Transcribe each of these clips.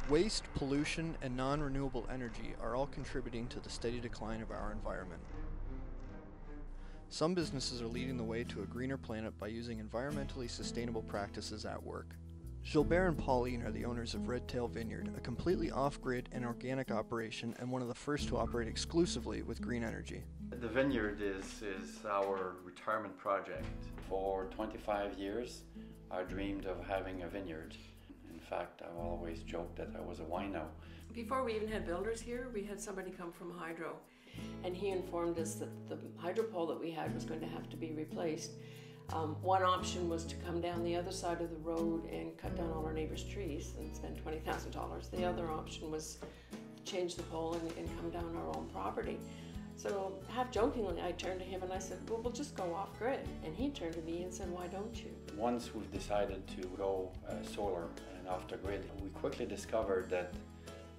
Waste, pollution, and non-renewable energy are all contributing to the steady decline of our environment. Some businesses are leading the way to a greener planet by using environmentally sustainable practices at work. Gilbert and Pauline are the owners of Red Tail Vineyard, a completely off-grid and organic operation and one of the first to operate exclusively with green energy. The vineyard is our retirement project. For 25 years, I dreamed of having a vineyard. In fact, I've always joked that I was a wino. Before we even had builders here, we had somebody come from Hydro, and he informed us that the hydro pole that we had was going to have to be replaced. One option was to come down the other side of the road and cut down all our neighbors' trees and spend $20,000. The other option was to change the pole and come down our own property. So half jokingly, I turned to him and I said, well, we'll just go off grid. And he turned to me and said, why don't you? Once we've decided to go solar and off the grid, we quickly discovered that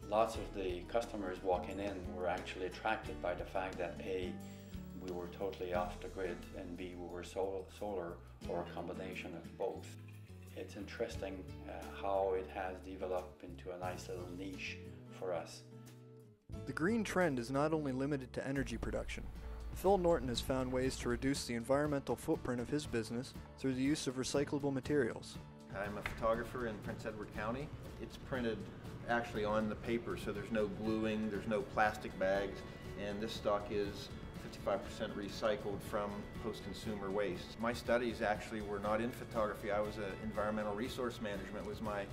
lots of the customers walking in were actually attracted by the fact that A, we were totally off the grid, and B, we were solar or a combination of both. It's interesting how it has developed into a nice little niche for us. The green trend is not only limited to energy production. Phil Norton has found ways to reduce the environmental footprint of his business through the use of recyclable materials. I'm a photographer in Prince Edward County. It's printed actually on the paper, so there's no gluing, there's no plastic bags, and this stock is 55% recycled from post-consumer waste. My studies actually were not in photography. I was environmental resource management was my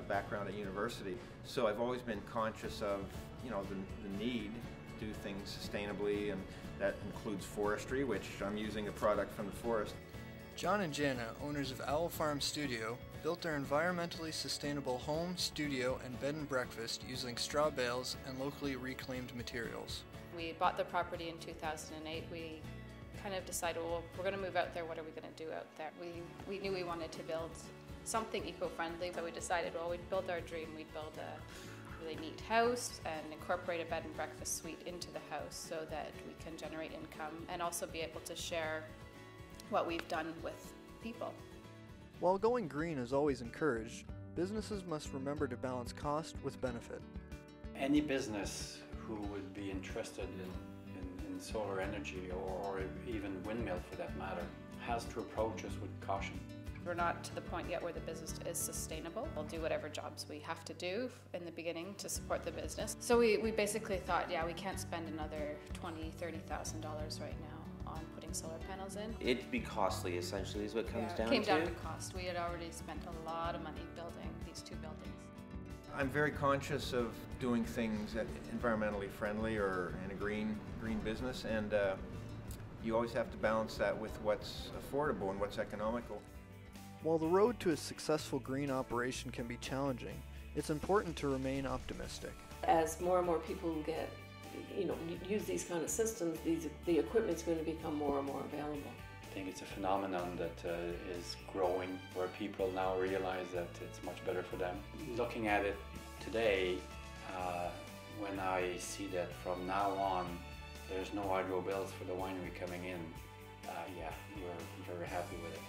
background at university. So I've always been conscious of, the need to do things sustainably, and that includes forestry, which I'm using a product from the forest. John and Jana, owners of Owl Farm Studio, built their environmentally sustainable home, studio, and bed and breakfast using straw bales and locally reclaimed materials. We bought the property in 2008. We kind of decided, well, we're going to move out there. What are we going to do out there? We knew we wanted to build something eco-friendly, so we decided, well, we'd build our dream. We'd build a really neat house and incorporate a bed and breakfast suite into the house so that we can generate income and also be able to share what we've done with people. While going green is always encouraged, businesses must remember to balance cost with benefit. Any business who would be interested in solar energy or even windmill for that matter has to approach us with caution. We're not to the point yet where the business is sustainable. We'll do whatever jobs we have to do in the beginning to support the business. So we basically thought, yeah, we can't spend another $20,000, $30,000 right now on putting solar panels in. It'd be costly, essentially, is what it comes down to. It came down to cost. We had already spent a lot of money building these two buildings. I'm very conscious of doing things that environmentally friendly or in a green business, and you always have to balance that with what's affordable and what's economical. While the road to a successful green operation can be challenging, it's important to remain optimistic. As more and more people get, use these kind of systems, the equipment's going to become more and more available. I think it's a phenomenon that is growing, where people now realize that it's much better for them. Looking at it today, when I see that from now on there's no hydro bills for the winery coming in, yeah, we're very happy with it.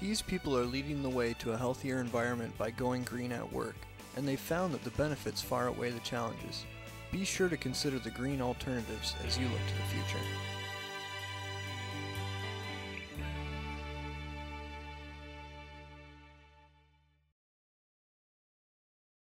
These people are leading the way to a healthier environment by going green at work, and they've found that the benefits far outweigh the challenges. Be sure to consider the green alternatives as you look to the future.